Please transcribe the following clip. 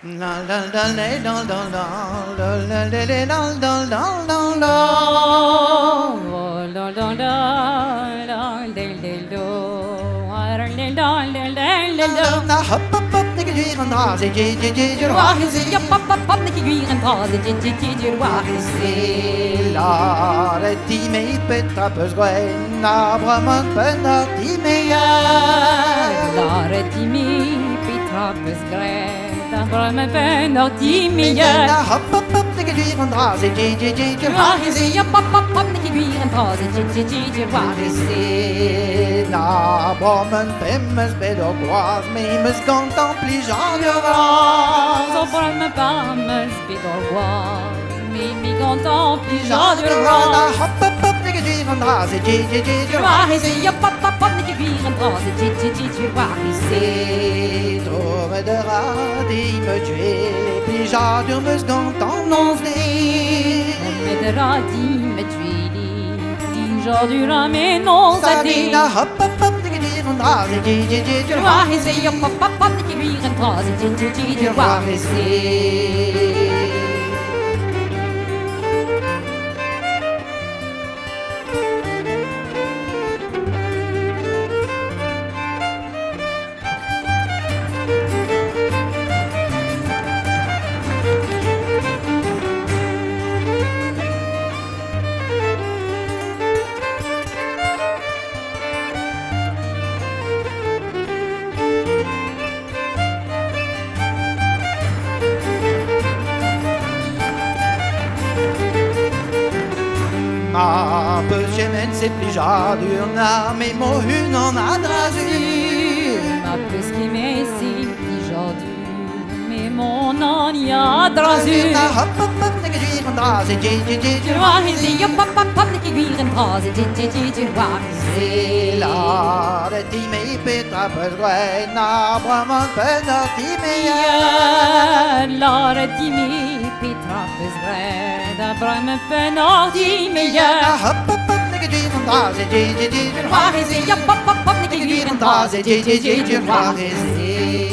La la la la la la la la la la la la la la la. Oh, la la la la la la la la. Na hop hop hop, nigga, you even know, say, you Waar is je pap pap pap dat je hier en daar zit, waar is la re ti me peta pes gwen na bramant pena ti me ya. Daar het die mee Petra besgrijt, daar me ben dat die mee. Na hop hop hop, nigga, you even know, say, Waar is je pap pap pap dat je hier en daar zit, waar is na bramant pemes bedo boaz me mes contempli Jean de Vraz. Zo bram me pames bidorgois, me contemple Jean de Na Rose. hop hop hop, nigga, you even know, say, Waar is je pap pap pap dat je hier en daar zit, waar is Trouve de radis me tuer, puis j'adore me contempler. met de radie met jullie, die zou duren mijn ons uit die. Sabina hop hop hop, nigga, die van daar, Waar is je pap pap pap dat je hier en daar zit, waar is Ma bechemen c'est plus j'adore, na mais mon une en a drasur. Ma peschi messi di jadu, mais mon on y a drasu. Na hop hop hop, nigga, die van daar, Waar is je pap pap pap dat je hier en daar zit, waar is la re ti me petra pes gwen na bramant pena ti me ya. Lara di mi Petra besgrijt, daar me ben nog die Na mee. hop hop hop, nigga, die van daar, Waar is je pap pap pap dat je hier en daar zit, waar is